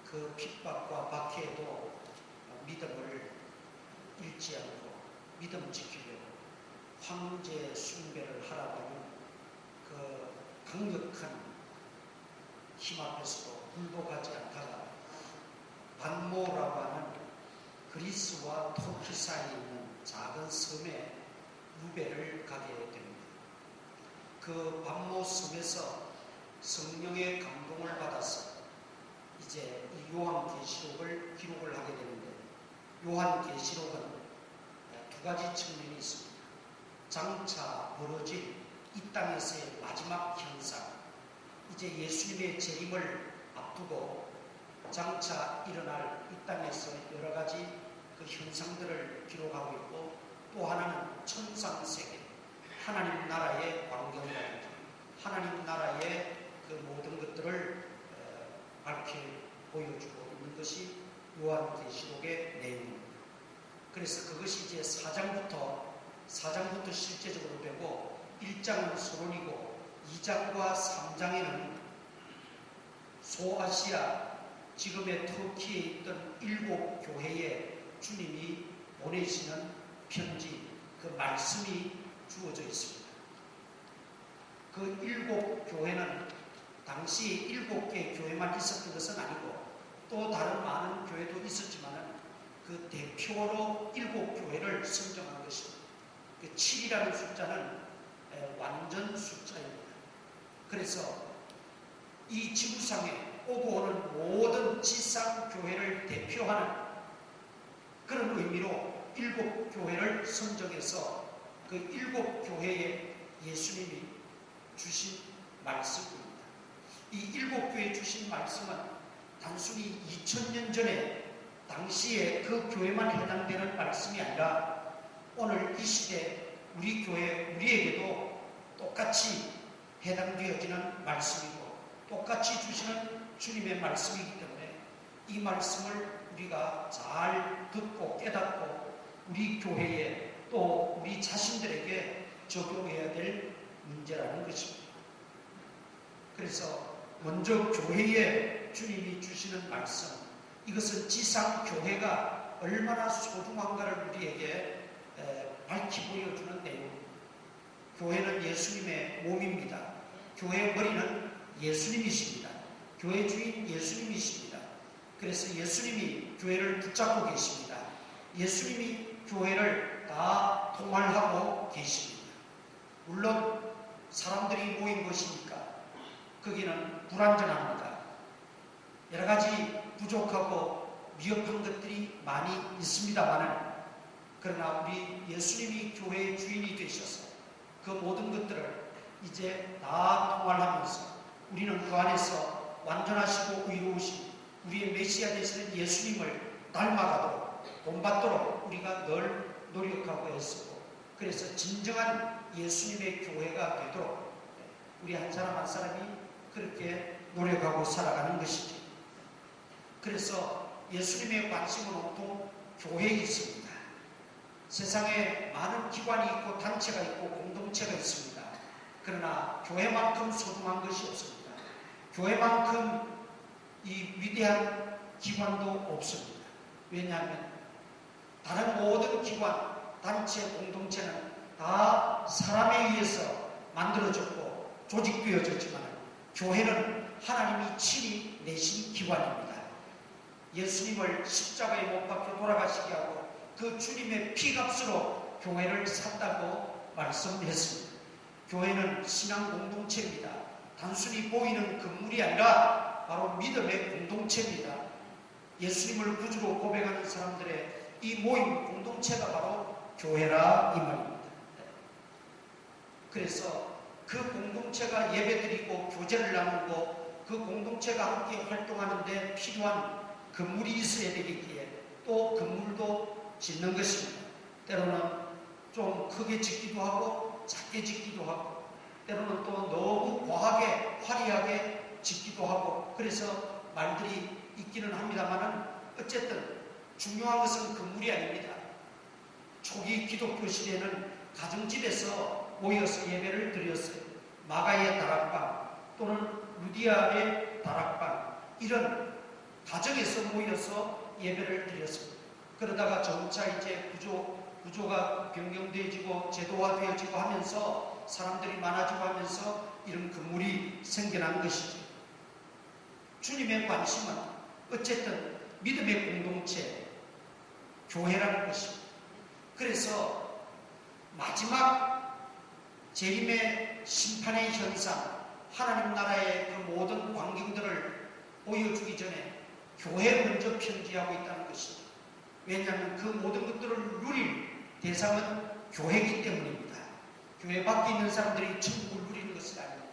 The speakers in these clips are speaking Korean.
그 핍박과 박해에도 믿음을 잃지 않고 믿음 지키려고 황제 숭배를 하라고 하는 그 강력한 힘 앞에서도 굴복하지 않다가 반모라고 하는 그리스와 터키 사이에 있는 작은 섬에 유배를 가게 됩니다. 그 반모 섬에서 성령의 감동을 받아서 이제 이 요한계시록을 기록을 하게 되는데, 요한계시록은 두 가지 측면이 있습니다. 장차 벌어질 이 땅에서의 마지막 현상, 이제 예수님의 재림을 앞두고 장차 일어날 이 땅에서 여러 가지 그 현상들을 기록하고 있고, 또 하나는 천상세계, 하나님 나라의 광경이라든지 하나님 나라의 그 모든 것들을 밝혀 보여주고 있는 것이 요한계시록의 내용입니다. 그래서 그것이 이제 4장부터 실제적으로 되고, 1장은 서론이고 2장과 3장에는 소아시아, 지금의 터키에 있던 7 교회에 주님이 보내시는 편지, 그 말씀이 주어져 있습니다. 그 7 교회는 당시 7개의 교회만 있었던 것은 아니고 또 다른 많은 교회도 있었지만 그 대표로 7 교회를 선정한 것입니다. 그 7이라는 숫자는 완전 숫자입니다. 그래서 이 지구상에 오고 오는 모든 지상 교회를 대표하는 그런 의미로 7 교회를 선정해서 그 7 교회에 예수님이 주신 말씀입니다. 이 7 교회에 주신 말씀은 단순히 2000년 전에 당시에 그 교회만 해당되는 말씀이 아니라 오늘 이 시대 우리 교회, 우리에게도 똑같이 해당되어지는 말씀이고 똑같이 주시는 주님의 말씀이기 때문에 이 말씀을 우리가 잘 듣고 깨닫고 우리 교회에 또 우리 자신들에게 적용해야 될 문제라는 것입니다. 그래서 먼저 교회에 주님이 주시는 말씀, 이것은 지상 교회가 얼마나 소중한가를 우리에게 밝히 보여주는 내용입니다. 교회는 예수님의 몸입니다. 교회의 머리는 예수님이십니다. 교회 주인 예수님이십니다. 그래서 예수님이 교회를 붙잡고 계십니다. 예수님이 교회를 다 통할하고 계십니다. 물론 사람들이 모인 것이니까 거기는 불완전합니다. 여러 가지 부족하고 미흡한 것들이 많이 있습니다만, 그러나 우리 예수님이 교회의 주인이 되셔서 그 모든 것들을 이제 다 통할하면서 우리는 그 안에서 완전하시고 의로우신 우리의 메시아 되시는 예수님을 닮아가도록 본받도록 우리가 늘 노력하고 했었고, 그래서 진정한 예수님의 교회가 되도록 우리 한 사람 한 사람이 그렇게 노력하고 살아가는 것이지. 그래서 예수님의 관심은 온통 교회에 있습니다. 세상에 많은 기관이 있고 단체가 있고 공동체가 있습니다. 그러나 교회만큼 소중한 것이 없습니다. 교회만큼 이 위대한 기관도 없습니다. 왜냐하면 다른 모든 기관, 단체, 공동체는 다 사람에 의해서 만들어졌고 조직되어졌지만 교회는 하나님이 친히 내신 기관입니다. 예수님을 십자가에 못 박혀 돌아가시게 하고 그 주님의 피값으로 교회를 샀다고 말씀했습니다. 교회는 신앙 공동체입니다. 단순히 보이는 건물이 아니라 바로 믿음의 공동체입니다. 예수님을 구주로 고백하는 사람들의 이 모임 공동체가 바로 교회라 이 말입니다. 그래서 그 공동체가 예배드리고 교제를 나누고 그 공동체가 함께 활동하는데 필요한 건물이 있어야 되기에 또 건물도 짓는 것입니다. 때로는 좀 크게 짓기도 하고 작게 짓기도 하고 때로는 또 너무 과하게 화려하게 짓기도 하고 그래서 말들이 있기는 합니다만은 어쨌든 중요한 것은 건물이 아닙니다. 초기 기독교 시대에는 가정집에서 모여서 예배를 드렸어요. 마가의 다락방 또는 루디아의 다락방, 이런 가정에서 모여서 예배를 드렸습니다. 그러다가 점차 이제 구조가 변경되어지고 제도화되어지고 하면서 사람들이 많아지고 하면서 이런 건물이 생겨난 것이죠. 주님의 관심은 어쨌든 믿음의 공동체, 교회라는 것입니다. 그래서 마지막 재림의 심판의 현상, 하나님 나라의 그 모든 광경들을 보여주기 전에 교회에 먼저 편지하고 있다는 것이죠. 왜냐하면 그 모든 것들을 누릴 대상은 교회이기 때문입니다. 교회 밖에 있는 사람들이 천국을 누리는 것이 아닙니다.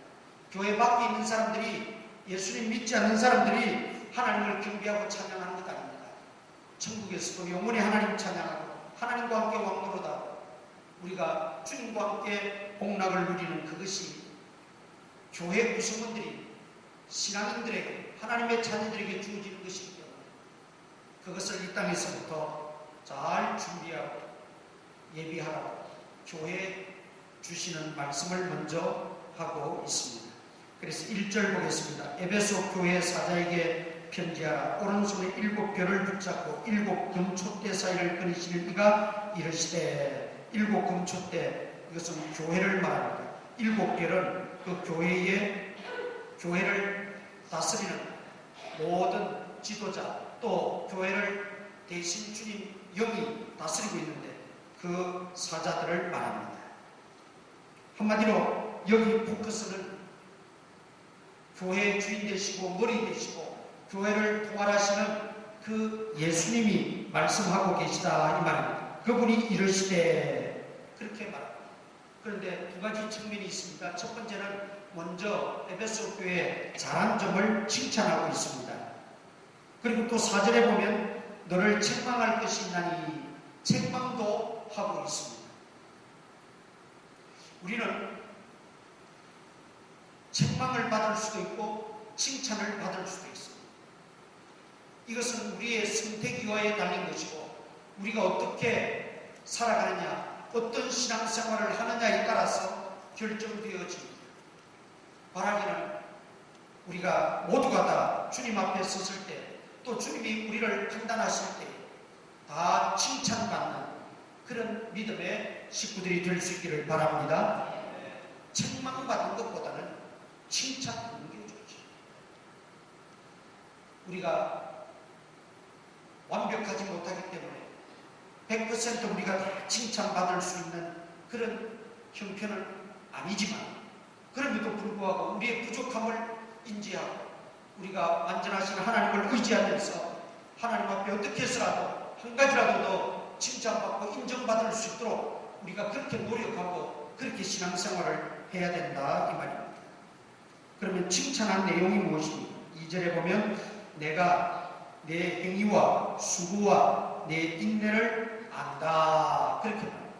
교회 밖에 있는 사람들이, 예수님 믿지 않는 사람들이 하나님을 경배하고 찬양하는 것 아닙니다. 천국에서도 영원히 하나님 찬양하고 하나님과 함께 왕노릇하고 우리가 주님과 함께 복락을 누리는 그것이 교회 구성원들이 신앙인들에게, 하나님의 자녀들에게 주어지는 것이기 때문에 그것을 이 땅에서부터 잘 준비하고 예비하라고 교회에 주시는 말씀을 먼저 하고 있습니다. 그래서 1절 보겠습니다. 에베소 교회 사자에게 편지하라. 오른손에 7별을 붙잡고 7 금촛대 사이를 거니시는 이가 이르시되, 7 금촛대, 이것은 교회를 말합니다. 7별은 그 교회를 다스리는 모든 지도자, 또 교회를 대신 주님 영이 다스리고 있는데 그 사자들을 말합니다. 한마디로 여기 포커스는 교회의 주인 되시고 머리 되시고 교회를 통할하시는 그 예수님이 말씀하고 계시다 이 말입니다. 그분이 이르시되, 그렇게 말합니다. 그런데 두 가지 측면이 있습니다. 첫 번째는 먼저 에베소 교회의 잘한 점을 칭찬하고 있습니다. 그리고 또 4절에 보면 너를 책망할 것이 있나니 책망도 하고 있습니다. 우리는 책망을 받을 수도 있고 칭찬을 받을 수도 있습니다. 이것은 우리의 선택이와에 달린 것이고 우리가 어떻게 살아가느냐, 어떤 신앙생활을 하느냐에 따라서 결정되어집니다. 바라기는 우리가 모두가 다 주님 앞에 섰을 때, 또 주님이 우리를 판단하실 때 다 칭찬받는 그런 믿음의 식구들이 될 수 있기를 바랍니다. 책망받는 것보다는 칭찬받는 게 좋죠. 우리가 완벽하지 못하기 때문에 100% 우리가 다 칭찬받을 수 있는 그런 형편은 아니지만, 그럼에도 불구하고 우리의 부족함을 인지하고 우리가 완전하신 하나님을 의지하면서 하나님 앞에 어떻게 해서라도 한 가지라도 더 칭찬받고 인정받을 수 있도록 우리가 그렇게 노력하고 그렇게 신앙생활을 해야 된다 이 말입니다. 그러면 칭찬한 내용이 무엇입니까? 2절에 보면 내가 내 행위와 수고와 내 인내를 안다, 그렇게 말합니다.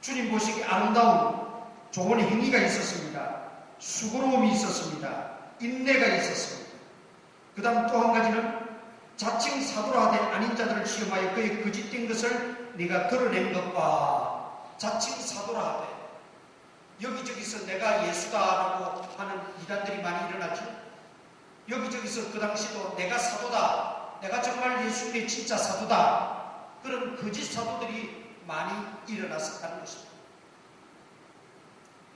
주님 보시기에 아름다운 좋은 행위가 있었습니다. 수고로움이 있었습니다. 인내가 있었습니다. 그 다음 또 한 가지는 자칭 사도라 하되 아닌 자들을 시험하여 그의 거짓된 것을 네가 드러낸 것과, 자칭 사도라 하되 여기저기서 내가 예수다라고 하는 이단들이 많이 일어나죠. 여기저기서 그 당시도 내가 사도다, 내가 정말 예수님의 진짜 사도다, 그런 거짓 사도들이 많이 일어났었다는 것입니다.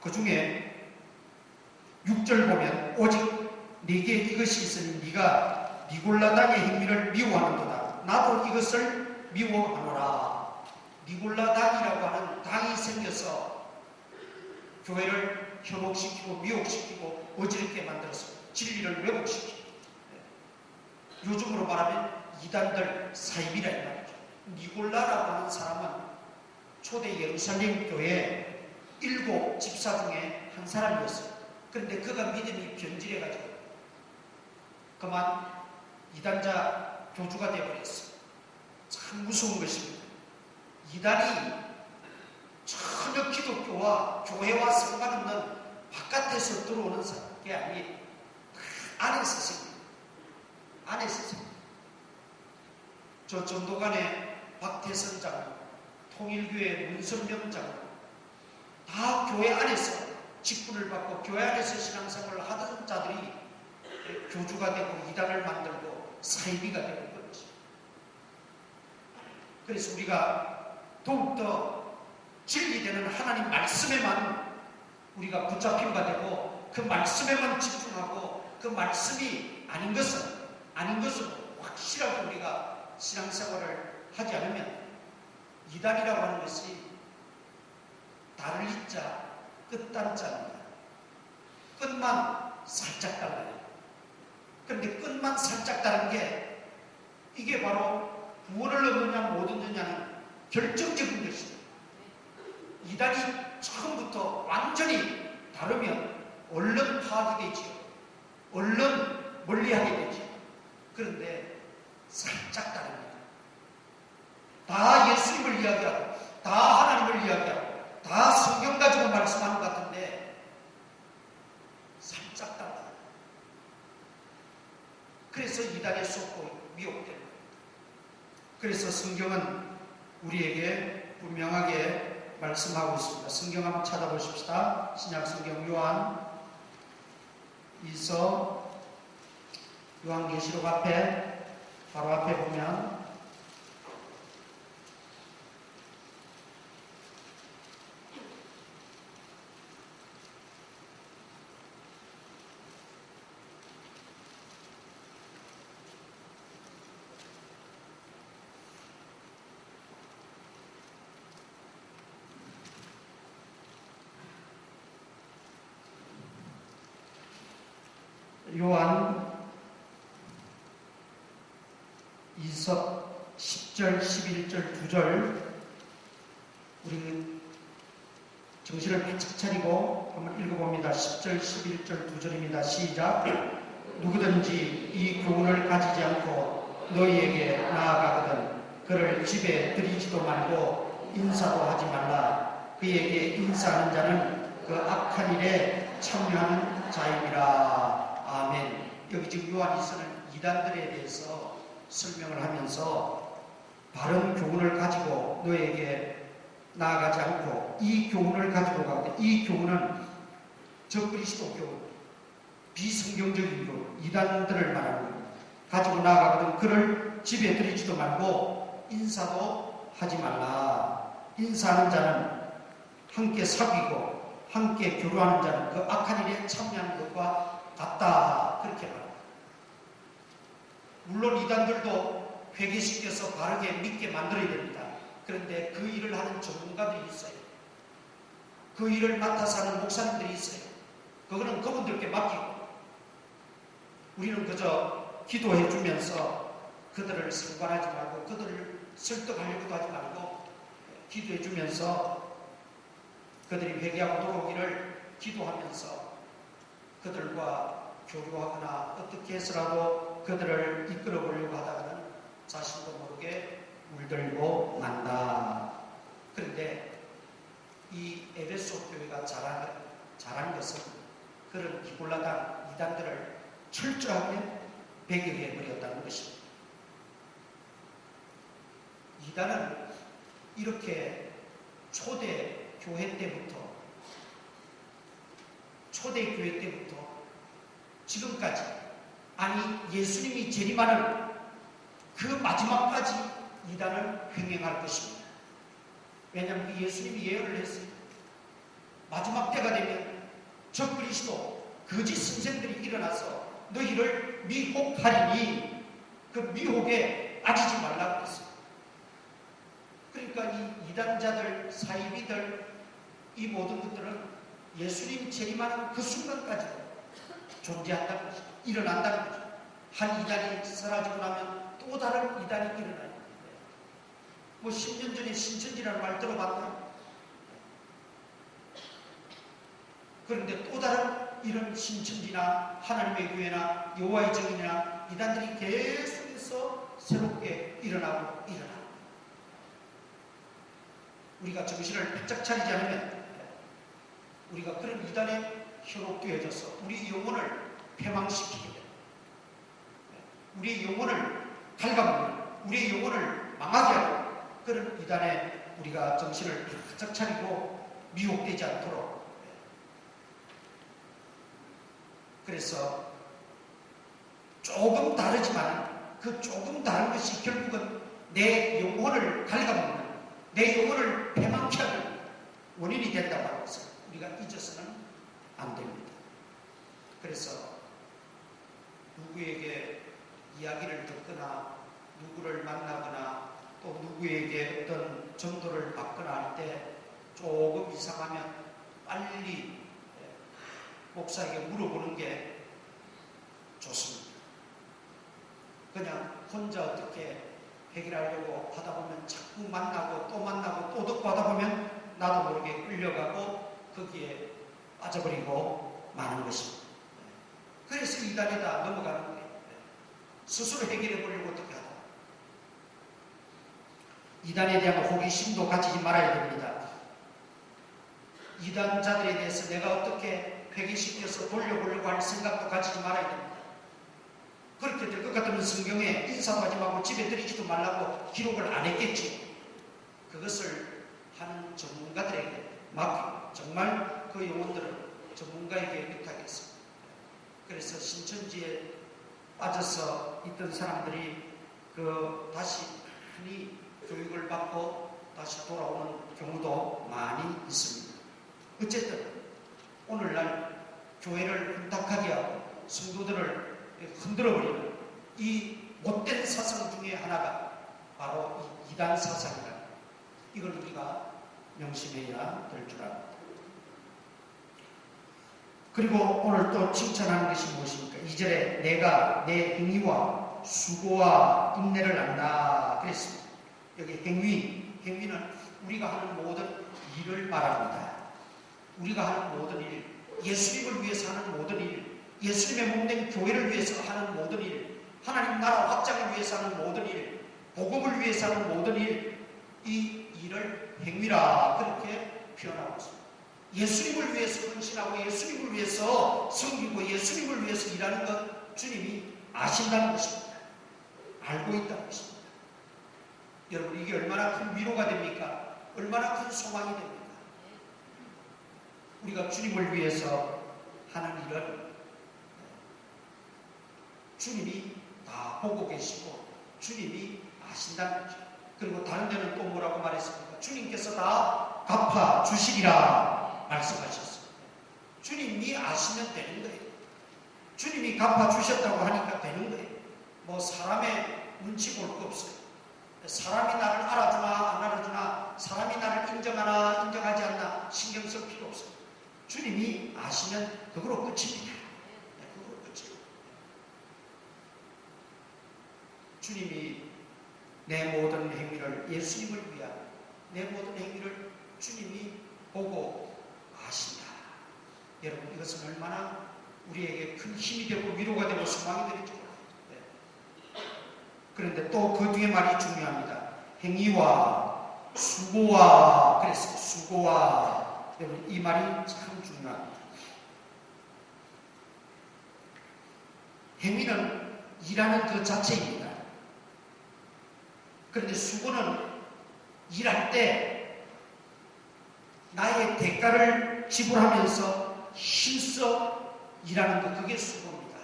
그 중에 6절 보면 오직 네게 이것이 있으니 네가 니골라당의 행위를 미워하는도다. 나도 이것을 미워하노라. 니골라당이라고 하는 당이 생겨서 교회를 현혹시키고 미혹시키고 어지럽게 만들어서 진리를 왜곡시키고, 요즘으로 말하면 이단들 사입이라 이 말이죠. 니골라라고 하는 사람은 초대 예루살렘 교회 7 집사 중에 한 사람이었어요. 그런데 그가 믿음이 변질해가지고 그만 이단자 교주가 되어버렸어요. 참 무서운 것입니다. 이단이 전혀 기독교와 교회와 상관없는 바깥에서 들어오는 게 아니에요. 안에서 생깁니다. 안에서 생깁니다. 저 전도관의 박태선 장로, 통일교회 문선명 장로, 다 교회 안에서 직분을 받고 교회 안에서 신앙생활을 하던 자들이 교주가 되고 이단을 만들고 사이비가 되는 거죠. 그래서 우리가 더욱더 진리되는 하나님 말씀에만 우리가 붙잡힌 바 되고 그 말씀에만 집중하고 그 말씀이 아닌 것으로 확실하게 우리가 신앙생활을 하지 않으면 이단이라고 하는 것이 달을 잇자 끝단자입니다. 끝만 살짝 달라요. 그런데 끝만 살짝 다른 게 이게 바로 구원을 얻느냐 못 얻느냐는 결정적인 것입니다. 이단이 처음부터 완전히 다르면 얼른 파악이 되지요. 얼른 멀리하게 되지요. 그런데 살짝 다릅니다. 다 예수님을 이야기하고 다 하나님을 이야기하고 다 성경 가지고 말씀하는 것 같은데 살짝 달라요. 그래서 이단에 속고 미혹되는 겁니다. 그래서 성경은 우리에게 분명하게 말씀하고 있습니다. 성경 한번 찾아보십시다. 신약성경 요한계시록 앞에 바로 앞에 보면 요한 2서 10절, 11절, 2절 우리 정신을 바짝 차리고 한번 읽어봅니다. 10절, 11절, 2절입니다. 시작. 누구든지 이 교훈을 가지지 않고 너희에게 나아가거든 그를 집에 들이지도 말고 인사도 하지 말라. 그에게 인사하는 자는 그 악한 일에 참여하는 자임이라. 아멘. 여기 지금 요한이서는 이단들에 대해서 설명을 하면서 바른 교훈을 가지고 너에게 나아가지 않고 이 교훈을 가지고 가거든. 이 교훈은 적그리스도 교훈, 비성경적인 교훈, 이단들을 말하는 겁니다. 가지고 나아가거든 그를 집에 들이지도 말고 인사도 하지 말라. 인사하는 자는 함께 사귀고 함께 교류하는 자는 그 악한 일에 참여하는 것과 같다. 그렇게 말합니다. 물론 이단들도 회개시켜서 바르게 믿게 만들어야 됩니다. 그런데 그 일을 하는 전문가들이 있어요. 그 일을 맡아서 하는 목사님들이 있어요. 그거는 그분들께 맡기고 우리는 그저 기도해 주면서 그들을 상관하지 말고 그들을 설득하려고도 하지 말고 기도해 주면서 그들이 회개하고 돌아오기를 기도하면서 그들과 교류하거나 어떻게 해서라도 그들을 이끌어 보려고 하다가는 자신도 모르게 물들고 만다. 그런데 이 에베소 교회가 잘한 것은 그런 기골라당 이단들을 철저하게 배격해 버렸다는 것입니다. 이단은 이렇게 초대 교회 때부터 지금까지 아니 예수님이 재림하는 그 마지막까지 이단을 횡행할 것입니다. 왜냐하면 예수님이 예언을 했어요. 마지막 때가 되면 적그리스도 거짓 선생들이 일어나서 너희를 미혹하리니 그 미혹에 빠지지 말라고 했어요. 그러니까 이 이단자들, 사이비들 이 모든 것들은 예수님 재림하는 그 순간까지도 존재한다는 거죠. 일어난다는 거죠. 한 이단이 사라지고 나면 또 다른 이단이 일어나요. 뭐 10년 전에 신천지라는 말 들어봤나요? 그런데 또 다른 이런 신천지나 하나님의 교회나 여호와의 증인이나 이단들이 계속해서 새롭게 일어나고 우리가 정신을 바짝 차리지 않으면 우리가 그런 이단에 현혹되어져서 우리 영혼을 패망시키게 됩니다. 우리의 영혼을 갉아먹는, 우리의 영혼을 망하게 하는 그런 이단에 우리가 정신을 바짝 차리고 미혹되지 않도록. 그래서 조금 다르지만 그 조금 다른 것이 결국은 내 영혼을 갉아먹는, 내 영혼을 패망케 하는 원인이 된다고 하는 것을 우리가 잊어서는 안 됩니다. 그래서 누구에게 이야기를 듣거나 누구를 만나거나 또 누구에게 어떤 전도를 받거나 할 때 조금 이상하면 빨리 목사에게 물어보는 게 좋습니다. 그냥 혼자 어떻게 해결하려고 하다 보면 자꾸 만나고 또 듣고 하다 보면 나도 모르게 끌려가고 거기에 빠져버리고 마는 것입니다. 그래서 이단에다 넘어가는 거예요. 스스로 해결해 보려고 어떻게 하다. 이단에 대한 호기심도 가지지 말아야 됩니다. 이단자들에 대해서 내가 어떻게 회개시켜서 돌려보려고 할 생각도 가지지 말아야 됩니다. 그렇게 될 것 같으면 성경에 인사도 하지 말고 집에 들이지도 말라고 기록을 안 했겠지. 그것을 하는 전문가들에게 맡기고 정말 그 영혼들을 전문가에게 위탁했습니다. 그래서 신천지에 빠져서 있던 사람들이 다시 흔히 교육을 받고 다시 돌아오는 경우도 많이 있습니다. 어쨌든 오늘날 교회를 혼탁하게 하고 성도들을 흔들어버리는 이 못된 사상 중에 하나가 바로 이 이단 사상이다. 이걸 우리가 명심해야 될 줄 압니다. 그리고 오늘 또 칭찬하는 것이 무엇입니까? 2절에 내가 내 행위와 수고와 인내를 안다 그랬습니다. 여기 행위는 우리가 하는 모든 일을 말합니다. 우리가 하는 모든 일, 예수님을 위해서 하는 모든 일, 예수님의 몸된 교회를 위해서 하는 모든 일, 하나님 나라 확장을 위해서 하는 모든 일, 복음을 위해서 하는 모든 일, 이 일을 행위라 그렇게 표현하고 있습니다. 예수님을 위해서 헌신하고 예수님을 위해서 섬기고 예수님을 위해서 일하는 것 주님이 아신다는 것입니다. 알고 있다는 것입니다. 여러분 이게 얼마나 큰 위로가 됩니까? 얼마나 큰 소망이 됩니까? 우리가 주님을 위해서 하는 일은 주님이 다 보고 계시고 주님이 아신다는 거죠. 그리고 다른 데는 또 뭐라고 말했습니까? 주님께서 다 갚아 주시리라 말씀하셨습니다. 주님이 아시면 되는 거예요. 주님이 갚아 주셨다고 하니까 되는 거예요. 뭐 사람의 눈치 볼 거 없어요. 사람이 나를 알아주나 안 알아주나, 사람이 나를 인정하나 인정하지 않나 신경 쓸 필요 없어요. 주님이 아시면 그거로 끝입니다. 그거로 끝이에요. 주님이 내 모든 행위를 예수님을 위한 내 모든 행위를 주님이 보고 아신다. 여러분 이것은 얼마나 우리에게 큰 힘이 되고 위로가 되고 소망이 되는지 몰라요. 그런데 또 그 뒤에 말이 중요합니다. 행위와 수고와 그래서 수고와 여러분 이 말이 참 중요합니다. 행위는 일하는 그 자체입니다. 그런데 수고는 일할 때 나의 대가를 지불하면서 힘써 일하는 것, 그게 수고입니다.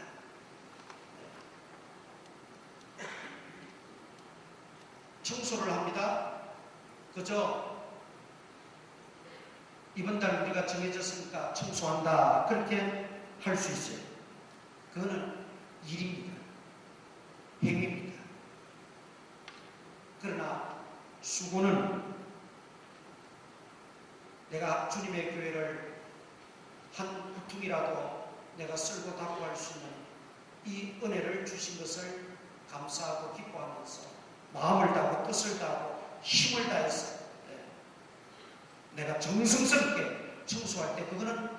청소를 합니다. 그저 이번 달 우리가 정해졌으니까 청소한다 그렇게 할 수 있어요. 그거는 일입니다. 행위입니다. 그러나 수고는 내가 주님의 교회를 한 구퉁이라도 내가 쓸고 닦고 할 수 있는 이 은혜를 주신 것을 감사하고 기뻐하면서 마음을 다하고 뜻을 다하고 힘을 다해서 내가 정성스럽게 청소할 때 그거는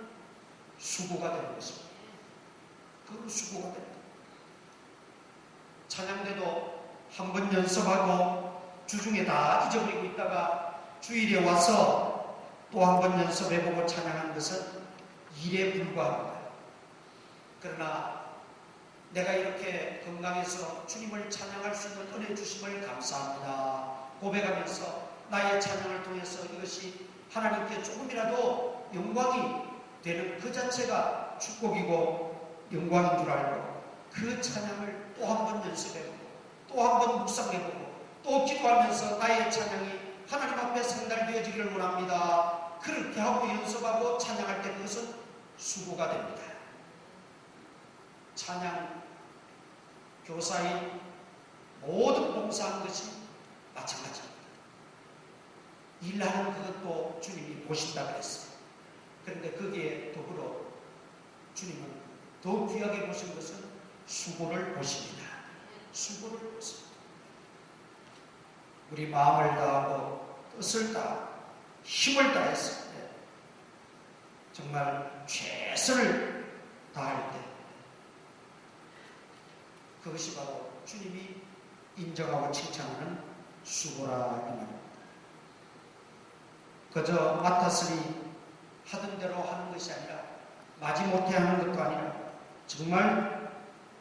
수고가 되는 것입니다. 그건 수고가 됩니다. 찬양대도 한 번 연습하고 주중에 다 잊어버리고 있다가 주일에 와서 또 한 번 연습해보고 찬양하는 것은 일에 불과합니다. 그러나 내가 이렇게 건강해서 주님을 찬양할 수 있는 은혜 주심을 감사합니다 고백하면서 나의 찬양을 통해서 이것이 하나님께 조금이라도 영광이 되는 그 자체가 축복이고 영광인 줄 알고 그 찬양을 또 한 번 연습해보고 또 한 번 묵상해보고 또 기도하면서 나의 찬양이 하나님 앞에 상달되어지기를 원합니다. 그렇게 하고 연습하고 찬양할 때 그것은 수고가 됩니다. 찬양 교사인 모든 봉사하는 것이 마찬가지입니다. 일하는 그것도 주님이 보신다 그랬어요. 그런데 거기에 더불어 주님은 더 귀하게 보신 것은 수고를 보십니다. 수고를 보십니다. 우리 마음을 다하고 뜻을 다하고 힘을 다했을 때 정말 최선을 다할 때 그것이 바로 주님이 인정하고 칭찬하는 수고라 이 말입니다. 그저 맡았으니 하던 대로 하는 것이 아니라 마지못해 하는 것도 아니라 정말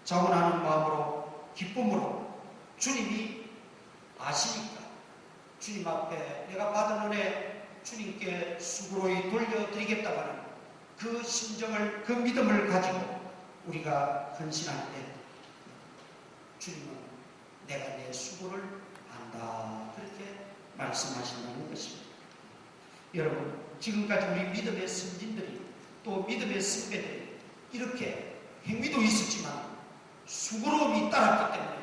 자원하는 마음으로 기쁨으로 주님이 아시니까 주님 앞에 내가 받은 은혜 주님께 수고로이 돌려드리겠다고 하는 그 심정을 그 믿음을 가지고 우리가 헌신할 때 주님은 내가 내 수고를 안다 그렇게 말씀하신다는 것입니다. 여러분 지금까지 우리 믿음의 선진들이 또 믿음의 선배들이 이렇게 행위도 있었지만 수고로움이 따랐기 때문에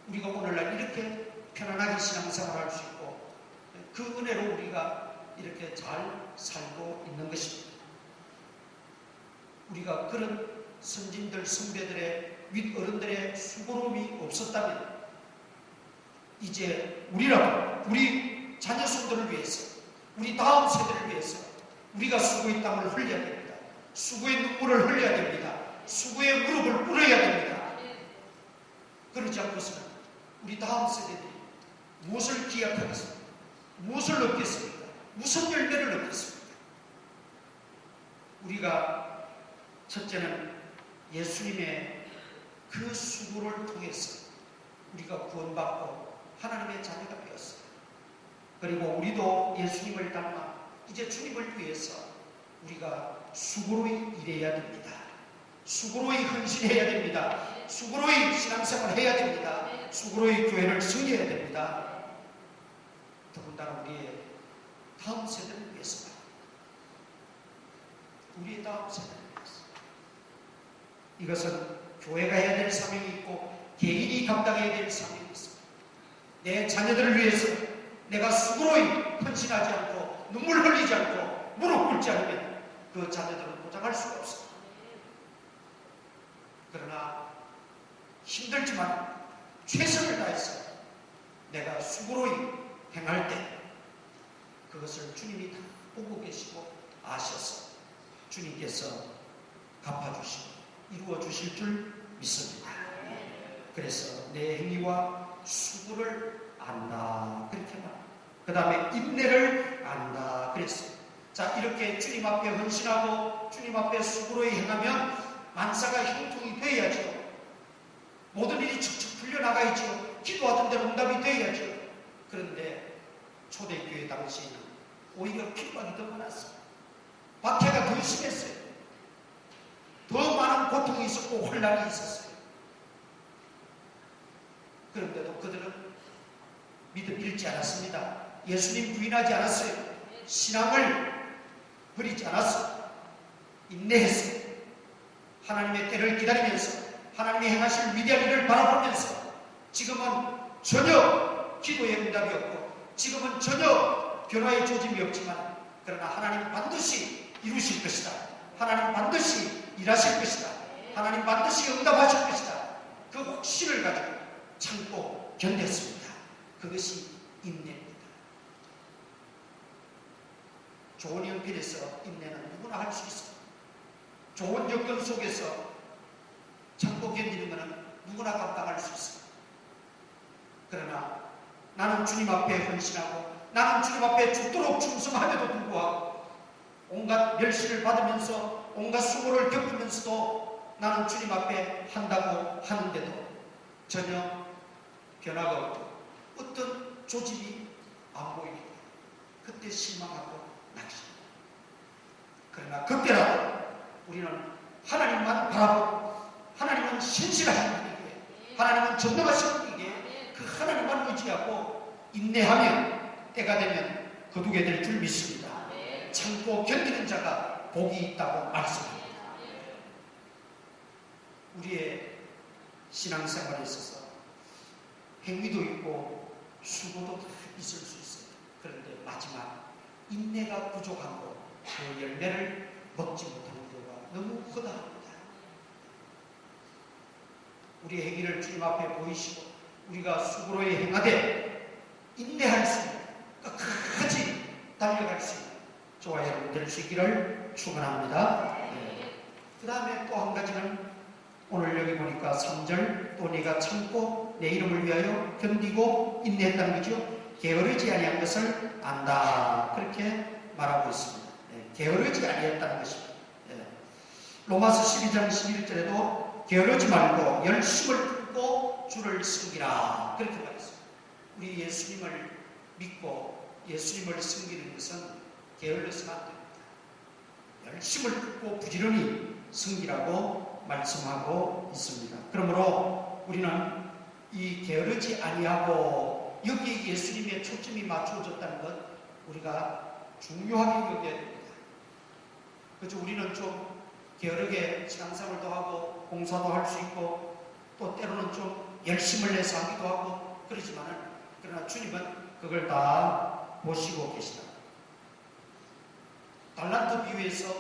우리가 오늘날 이렇게 편안하게 신앙생활을 할 수 있고 그 은혜로 우리가 이렇게 잘 살고 있는 것입니다. 우리가 그런 선진들 선배들의 윗어른들의 수고로움이 없었다면 이제 우리라도 우리 자녀손들을 위해서 우리 다음 세대를 위해서 우리가 수고의 땀을 흘려야 됩니다. 수고의 눈물을 흘려야 됩니다. 수고의 무릎을 꿇어야 됩니다. 그러지 않고서는 우리 다음 세대들이 무엇을 기약하겠습니까? 무엇을 얻겠습니까? 무슨 열매를 얻겠습니까? 우리가 첫째는 예수님의 그 수고를 통해서 우리가 구원받고 하나님의 자녀가 되었어요. 그리고 우리도 예수님을 닮아 이제 주님을 위해서 우리가 수고로이 일해야 됩니다. 수고로이 헌신해야 됩니다. 수고로이 신앙생활 해야 됩니다. 수고로이 교회를 섬겨야 됩니다. 더군다나 우리의 다음 세대를 위해서 우리의 다음 세대를 위해서 이것은 교회가 해야 될 사명이 있고 개인이 감당해야 될 사명이 있습니다. 내 자녀들을 위해서 내가 수고로이 헌신하지 않고 눈물 흘리지 않고 무릎 꿇지 않으면 그 자녀들은 보장할 수가 없습니다. 그러나 힘들지만 최선을 다해서 내가 수고로이 행할 때 그것을 주님이 다 보고 계시고 아셔서 주님께서 갚아주시고 이루어주실 줄 믿습니다. 그래서 내 행위와 수고를 안다 그렇게 말합니다. 그 다음에 인내를 안다 그랬어요. 자, 이렇게 주님 앞에 헌신하고 주님 앞에 수고로이 행하면 만사가 형통이 되어야죠. 모든 일이 척척 풀려나가야죠. 기도하던 대로 응답이 되어야죠. 그런데 초대교회 당시에는 오히려 핍박이 더 많았어요. 박해가 더 심했어요. 더 많은 고통이 있었고 혼란이 있었어요. 그런데도 그들은 믿음 잃지 않았습니다. 예수님 부인하지 않았어요. 신앙을 버리지 않았어요. 인내했어요. 하나님의 때를 기다리면서 하나님이 행하실 위대한 일을 바라보면서 지금은 전혀 기도의 응답이 없고 지금은 전혀 변화의 조짐이 없지만 그러나 하나님 반드시 이루실 것이다. 하나님 반드시 일하실 것이다. 하나님 반드시 응답하실 것이다. 그 확신을 가지고 참고 견뎠습니다. 그것이 인내입니다. 좋은 형편에서 인내는 누구나 할 수 있습니다. 좋은 여건 속에서 참고 견디는 것은 누구나 감당할 수 있습니다. 그러나 나는 주님 앞에 헌신하고 나는 주님 앞에 죽도록 충성함에도 불구하고 온갖 멸시를 받으면서 온갖 수고를 겪으면서도 나는 주님 앞에 한다고 하는데도 전혀 변화가 없고 어떤 조짐이 안 보이니까 그때 실망하고 낙심합니다. 그러나 그때라도 우리는 하나님만 바라보고 하나님은 신실하신 분이기에, 하나님은 전능하신 분이기에 그 하나님만 의지하고 인내하면 때가 되면 거두게 될 줄 믿습니다. 참고 견디는 자가 복이 있다고 말씀합니다. 우리의 신앙생활에 있어서 행위도 있고 수고도 있을 수 있어요. 그런데 마지막 인내가 부족하고 그 열매를 먹지 못하는 경우가 너무 허다합니다. 우리의 행위를 주님 앞에 보이시고 우리가 수고로에 행하되 인내할 수 있는 끝까지 달려갈 수 있는 저와 여러분 될 수 있기를 축원합니다. 그 다음에 또 한 가지는 오늘 여기 보니까 3절 또 네가 참고 내 이름을 위하여 견디고 인내했다는 거죠. 게으르지 아니한 것을 안다. 그렇게 말하고 있습니다. 게으르지 아니했다는 것입니다. 로마서 12장 11절에도 게으르지 말고 열심을 품고 주를 섬기라. 그렇게 말했습니다. 우리 예수님을 믿고 예수님을 섬기는 것은 게을러서는 안 됩니다. 열심을 품고 부지런히 섬기라고 말씀하고 있습니다. 그러므로 우리는 이 게으르지 아니하고 여기에 예수님의 초점이 맞춰졌다는 것 우리가 중요하게 여겨야 됩니다. 그래서 우리는 좀 게으르게 신앙생활도 하고 봉사도 할 수 있고 또 때로는 좀 열심을 내서 하기도 하고 그러지만은 그러나 주님은 그걸 다 보시고 계시다. 달란트 비유에서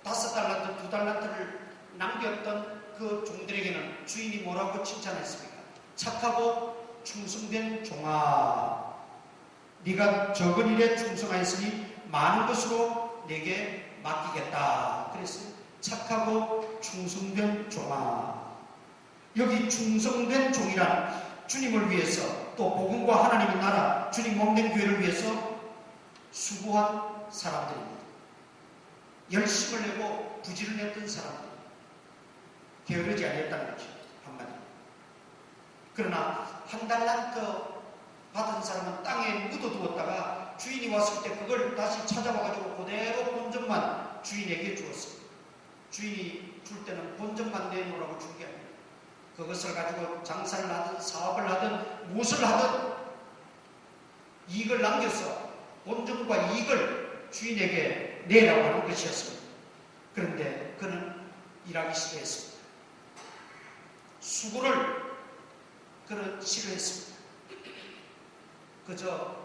5달란트, 2달란트를 남겼던 그 종들에게는 주인이 뭐라고 칭찬했습니까? 착하고 충성된 종아, 네가 적은 일에 충성하였으니 많은 것으로 내게 맡기겠다. 그래서 착하고 충성된 종아. 여기 충성된 종이란 주님을 위해서 또 복음과 하나님의 나라, 주님 몸된 교회를 위해서 수고한 사람들입니다. 열심을 내고 부지를 냈던 사람들. 게으르지 아니했다는 거죠. 한마디. 그러나 한 달란트 받은 사람은 땅에 묻어두었다가 주인이 왔을 때 그걸 다시 찾아와가지고 그대로 본전만 주인에게 주었습니다. 주인이 줄 때는 본전만 내놓으라고 준 게 아닙니다. 그것을 가지고 장사를 하든 사업을 하든 무엇을 하든 이익을 남겨서 본전과 이익을 주인에게 내라고 하는 것이었습니다. 그런데 그는 일하기 싫어했습니다. 수고를 그는 싫어했습니다. 그저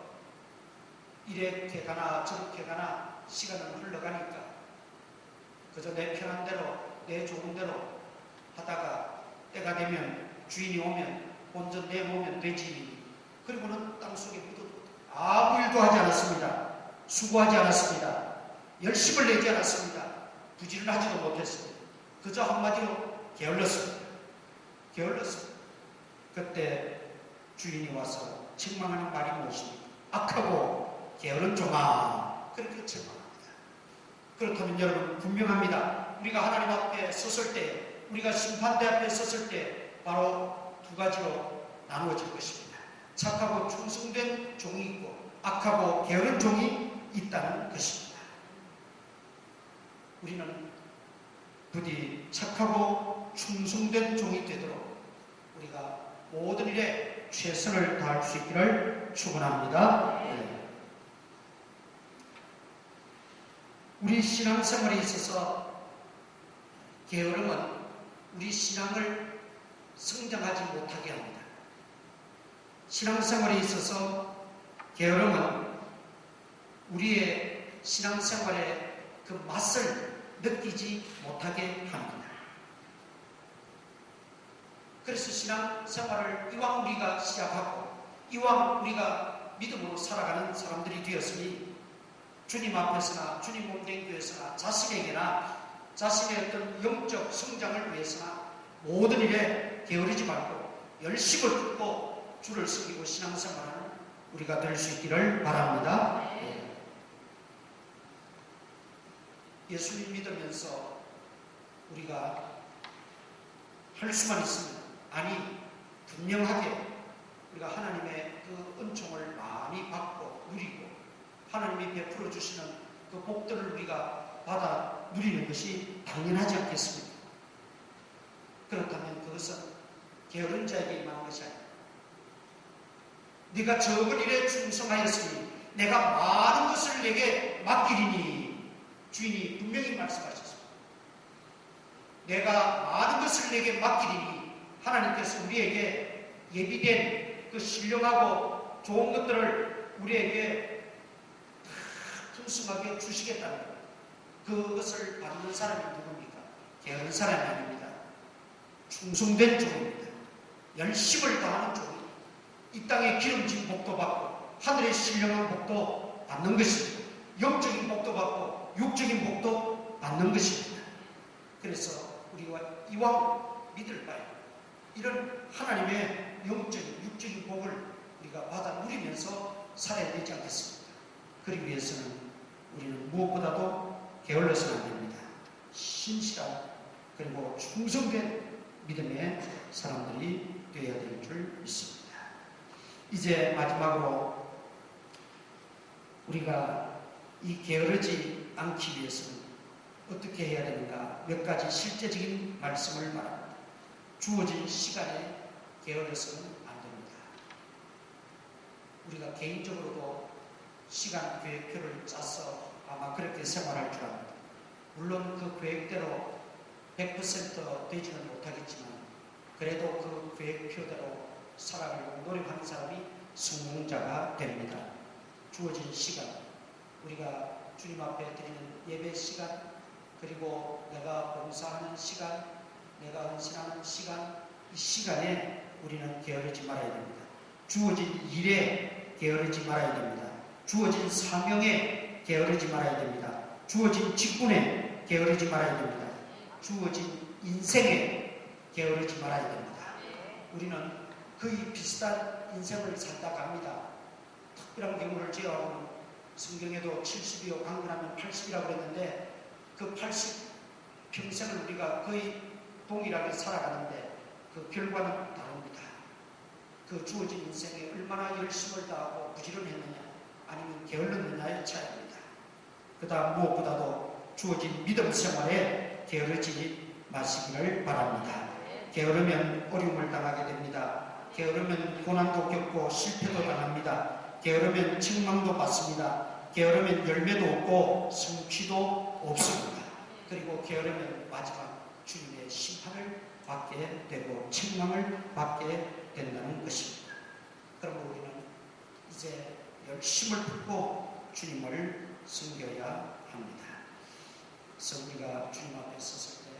이렇게 가나 저렇게 가나 시간은 흘러가니까 그저 내 편한 대로 내 좋은 대로 하다가 때가 되면 주인이 오면 본전 내놓으면 되지. 그리고는 땅속에 묻어두고 아무 일도 하지 않았습니다. 수고하지 않았습니다. 열심을 내지 않았습니다. 부지런하지도 못했습니다. 그저 한마디로 게을렀습니다. 게을렀습니다. 그때 주인이 와서 책망하는 말이 무엇입니까? 악하고 게으른 종아. 그렇게 책망합니다. 그렇다면 여러분 분명합니다. 우리가 하나님 앞에 섰을 때, 우리가 심판대 앞에 섰을 때 바로 두 가지로 나누어질 것입니다. 착하고 충성된 종이 있고 악하고 게으른 종이 있다는 것입니다. 우리는 부디 착하고 충성된 종이 되도록 우리가 모든 일에 최선을 다할 수 있기를 축원합니다. 우리 신앙생활에 있어서 게으름은 우리 신앙을 성장하지 못하게 합니다. 신앙생활에 있어서 게으름은 우리의 신앙생활의 그 맛을 느끼지 못하게 합니다. 그래서 신앙생활을 이왕 우리가 시작하고 이왕 우리가 믿음으로 살아가는 사람들이 되었으니 주님 앞에서나 주님 몸된 교회에서나 자신에게나 자신의 어떤 영적 성장을 위해서나 모든 일에 게으르지 말고 열심을 품고 주를 섬기고 신앙생활하는 우리가 될 수 있기를 바랍니다. 예수님 믿으면서 우리가 할 수만 있으면 아니 분명하게 우리가 하나님의 그 은총을 많이 받고 누리고 하나님이 베풀어 주시는 그 복들을 우리가 받아 누리는 것이 당연하지 않겠습니까? 그렇다면 그것은 게으른 자에게 임한 것이 아니다. 네가 적은 일에 충성하였으니 내가 많은 것을 내게 맡기리니, 주인이 분명히 말씀하셨습니다. 내가 많은 것을 내게 맡기리니, 하나님께서 우리에게 예비된 그 신령하고 좋은 것들을 우리에게 다 풍성하게 주시겠다는 것. 그것을 받는 사람이 누굽니까? 게으른 사람이 아닙니다. 충성된 종입니다. 열심을 다하는 종입니다. 이 땅에 기름진 복도 받고 하늘의 신령한 복도 받는 것입니다. 영적인 복도 받고 육적인 복도 받는 것입니다. 그래서 우리가 이왕 믿을 바에 이런 하나님의 영적인 육적인 복을 우리가 받아 누리면서 살아야 되지 않겠습니까? 그러기 위해서는 우리는 무엇보다도 게을러서는 안 됩니다. 신실한 그리고 충성된 믿음의 사람들이 되어야 될 줄 믿습니다. 이제 마지막으로 우리가 이 게으르지 않기 위해서는 어떻게 해야 되는가, 몇 가지 실제적인 말씀을 말합니다. 주어진 시간에 게을러서는 안 됩니다. 우리가 개인적으로도 시간 계획표를 짜서 아마 그렇게 생활할 줄 압니다. 물론 그 계획대로 100% 되지는 못하겠지만 그래도 그 계획표대로 살아가려고 노력하는 사람이 성공자가 됩니다. 주어진 시간, 우리가 주님 앞에 드리는 예배 시간, 그리고 내가 봉사하는 시간, 내가 헌신하는 시간, 이 시간에 우리는 게으르지 말아야 됩니다. 주어진 일에 게으르지 말아야 됩니다. 주어진 사명에 게으르지 말아야 됩니다. 주어진 직분에 게으르지 말아야 됩니다. 주어진 인생에 게으르지 말아야 됩니다. 우리는 거의 비슷한 인생을 살다 갑니다. 특별한 경우를 제외하고는 성경에도 70이요 강건하면 80이라고 그랬는데 그 80 평생을 우리가 거의 동일하게 살아가는데 그 결과는 다릅니다. 그 주어진 인생에 얼마나 열심을 다하고 부지런했느냐 아니면 게을렀느냐의 차이입니다. 그 다음 무엇보다도 주어진 믿음 생활에 게으르지 마시기를 바랍니다. 게으르면 어려움을 당하게 됩니다. 게으르면 고난도 겪고 실패도 당합니다. 게으르면 책망도 받습니다. 게으르면 열매도 없고 성취도 없습니다. 그리고 게으르면 마지막 주님의 심판을 받게 되고 책망을 받게 된다는 것입니다. 그러므로 우리는 이제 열심을 품고 주님을 섬겨야 합니다. 그래서 우리가 주님 앞에 섰을 때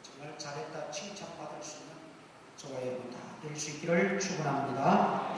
정말 잘했다 칭찬받을 수 있는 저와 여러분 다 될 수 있기를 축원합니다.